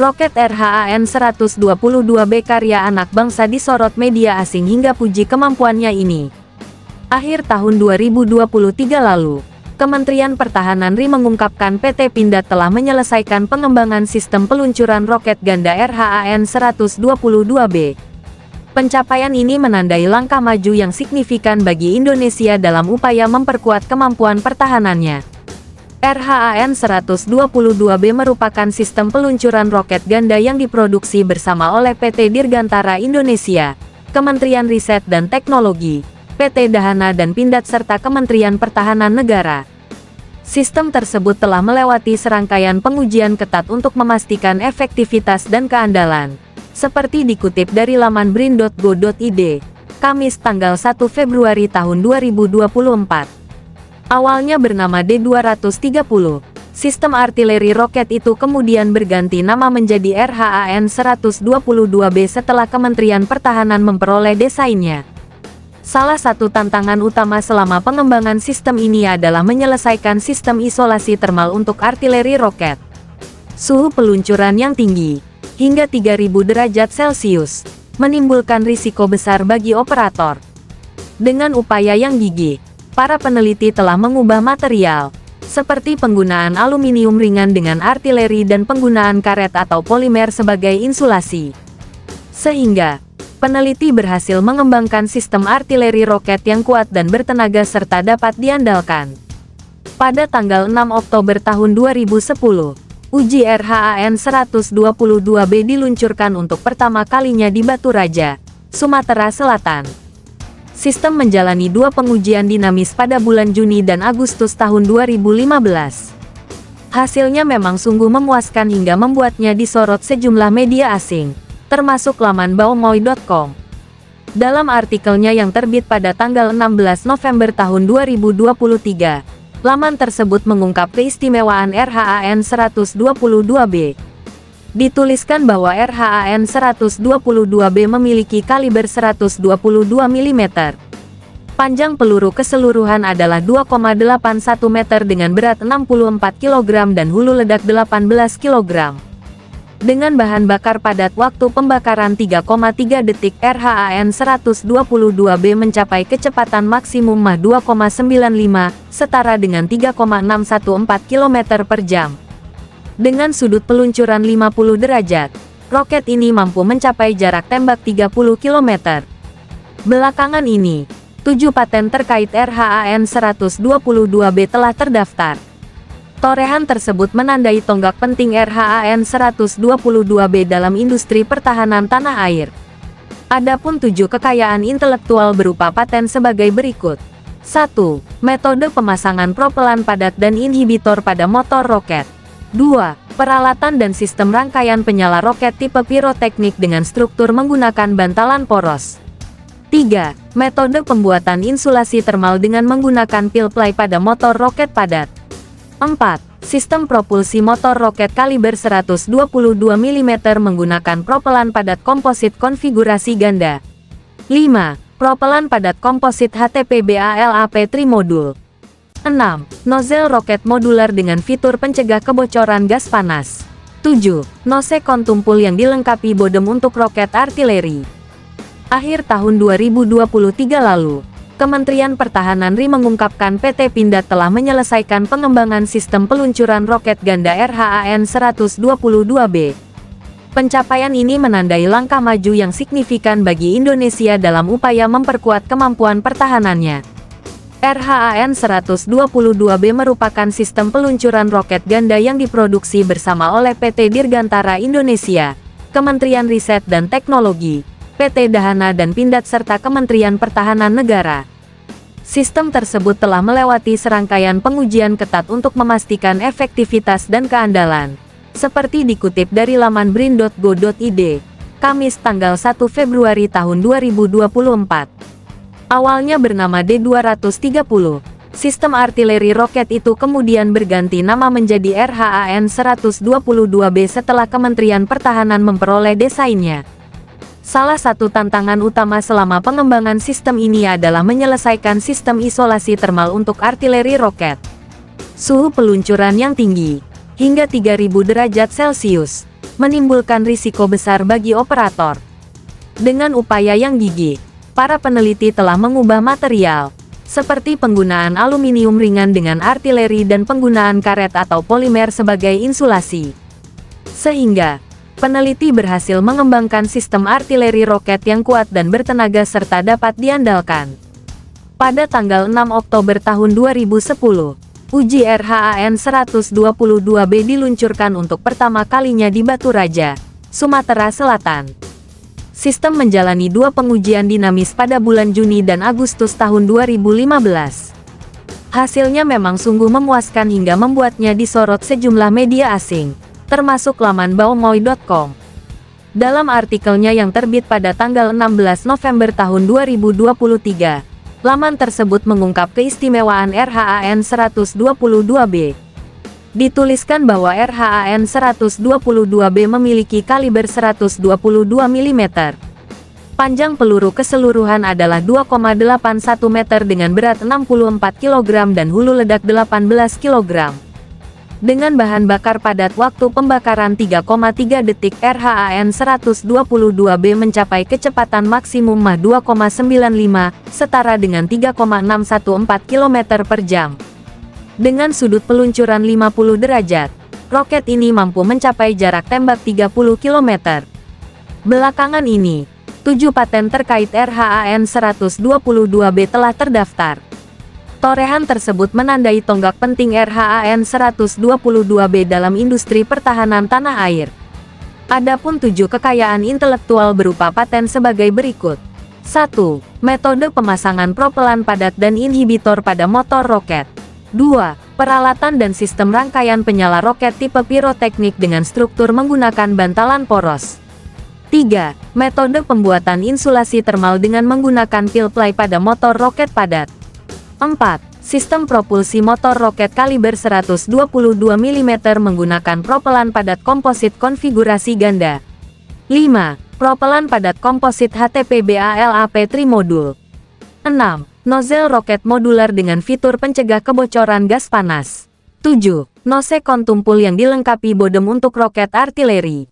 Roket RHAN-122B karya anak bangsa disorot media asing hingga puji kemampuannya ini. Akhir tahun 2023 lalu, Kementerian Pertahanan RI mengungkapkan PT Pindad telah menyelesaikan pengembangan sistem peluncuran roket ganda RHAN-122B. Pencapaian ini menandai langkah maju yang signifikan bagi Indonesia dalam upaya memperkuat kemampuan pertahanannya. RHAN-122B merupakan sistem peluncuran roket ganda yang diproduksi bersama oleh PT Dirgantara Indonesia, Kementerian Riset dan Teknologi, PT Dahana dan Pindad serta Kementerian Pertahanan Negara. Sistem tersebut telah melewati serangkaian pengujian ketat untuk memastikan efektivitas dan keandalan, seperti dikutip dari laman brin.go.id, Kamis tanggal 1 Februari tahun 2024. Awalnya bernama D-230, sistem artileri roket itu kemudian berganti nama menjadi RHAN-122B setelah Kementerian Pertahanan memperoleh desainnya. Salah satu tantangan utama selama pengembangan sistem ini adalah menyelesaikan sistem isolasi termal untuk artileri roket. Suhu peluncuran yang tinggi, hingga 3000 derajat Celcius, menimbulkan risiko besar bagi operator. Dengan upaya yang gigih, para peneliti telah mengubah material, seperti penggunaan aluminium ringan dengan artileri dan penggunaan karet atau polimer sebagai insulasi. Sehingga, peneliti berhasil mengembangkan sistem artileri roket yang kuat dan bertenaga serta dapat diandalkan. Pada tanggal 6 Oktober tahun 2010, uji RHAN-122B diluncurkan untuk pertama kalinya di Batu Raja, Sumatera Selatan. Sistem menjalani 2 pengujian dinamis pada bulan Juni dan Agustus tahun 2015. Hasilnya memang sungguh memuaskan hingga membuatnya disorot sejumlah media asing, termasuk laman baomoy.com. Dalam artikelnya yang terbit pada tanggal 16 November tahun 2023, laman tersebut mengungkap keistimewaan RHAN-122B. Dituliskan bahwa RHAN-122B memiliki kaliber 122 mm. Panjang peluru keseluruhan adalah 2,81 meter dengan berat 64 kg dan hulu ledak 18 kg. Dengan bahan bakar padat waktu pembakaran 3,3 detik, RHAN-122B mencapai kecepatan maksimum Mach 2,95, setara dengan 3,614 km per jam. Dengan sudut peluncuran 50 derajat, roket ini mampu mencapai jarak tembak 30 km. Belakangan ini, 7 paten terkait RHAN-122B telah terdaftar. Torehan tersebut menandai tonggak penting RHAN-122B dalam industri pertahanan tanah air. Adapun 7 kekayaan intelektual berupa paten sebagai berikut. 1. Metode pemasangan propelan padat dan inhibitor pada motor roket. 2. Peralatan dan sistem rangkaian penyala roket tipe piroteknik dengan struktur menggunakan bantalan poros. 3. Metode pembuatan insulasi termal dengan menggunakan pil ply pada motor roket padat. 4. Sistem propulsi motor roket kaliber 122 mm menggunakan propelan padat komposit konfigurasi ganda. 5. Propelan padat komposit HTP-BALAP trimodul. 6. Nozzle roket modular dengan fitur pencegah kebocoran gas panas. 7. Nose kontumpul yang dilengkapi bodem untuk roket artileri. Akhir tahun 2023 lalu, Kementerian Pertahanan RI mengungkapkan PT Pindad telah menyelesaikan pengembangan sistem peluncuran roket ganda RHAN-122B. Pencapaian ini menandai langkah maju yang signifikan bagi Indonesia dalam upaya memperkuat kemampuan pertahanannya. RHAN-122B merupakan sistem peluncuran roket ganda yang diproduksi bersama oleh PT Dirgantara Indonesia, Kementerian Riset dan Teknologi, PT Dahana dan Pindad serta Kementerian Pertahanan Negara. Sistem tersebut telah melewati serangkaian pengujian ketat untuk memastikan efektivitas dan keandalan, seperti dikutip dari laman brin.go.id, Kamis tanggal 1 Februari tahun 2024. Awalnya bernama D-230, sistem artileri roket itu kemudian berganti nama menjadi RHAN-122B setelah Kementerian Pertahanan memperoleh desainnya. Salah satu tantangan utama selama pengembangan sistem ini adalah menyelesaikan sistem isolasi termal untuk artileri roket. Suhu peluncuran yang tinggi, hingga 3000 derajat Celcius, menimbulkan risiko besar bagi operator. Dengan upaya yang gigih, para peneliti telah mengubah material, seperti penggunaan aluminium ringan dengan artileri dan penggunaan karet atau polimer sebagai insulasi. Sehingga, peneliti berhasil mengembangkan sistem artileri roket yang kuat dan bertenaga serta dapat diandalkan. Pada tanggal 6 Oktober tahun 2010, uji RHAN-122B diluncurkan untuk pertama kalinya di Batu Raja, Sumatera Selatan. Sistem menjalani 2 pengujian dinamis pada bulan Juni dan Agustus tahun 2015. Hasilnya memang sungguh memuaskan hingga membuatnya disorot sejumlah media asing, termasuk laman baomoy.com. Dalam artikelnya yang terbit pada tanggal 16 November tahun 2023, laman tersebut mengungkap keistimewaan RHAN-122B. Dituliskan bahwa RHAN-122B memiliki kaliber 122 mm. Panjang peluru keseluruhan adalah 2,81 meter dengan berat 64 kg dan hulu ledak 18 kg. Dengan bahan bakar padat waktu pembakaran 3,3 detik, RHAN-122B mencapai kecepatan maksimum Mach 2,95, setara dengan 3,614 km per jam. Dengan sudut peluncuran 50 derajat, roket ini mampu mencapai jarak tembak 30 km. Belakangan ini, 7 paten terkait RHAN-122B telah terdaftar. Torehan tersebut menandai tonggak penting RHAN-122B dalam industri pertahanan tanah air. Adapun 7 kekayaan intelektual berupa paten sebagai berikut. 1. Metode pemasangan propelan padat dan inhibitor pada motor roket. 2. Peralatan dan sistem rangkaian penyala roket tipe piroteknik dengan struktur menggunakan bantalan poros. 3. Metode pembuatan insulasi termal dengan menggunakan pil ply pada motor roket padat. 4. Sistem propulsi motor roket kaliber 122 mm menggunakan propelan padat komposit konfigurasi ganda. 5. Propelan padat komposit HTP-BALAP trimodul. 6. Nozzle roket modular dengan fitur pencegah kebocoran gas panas. 7. Nose kon tumpul yang dilengkapi bodem untuk roket artileri.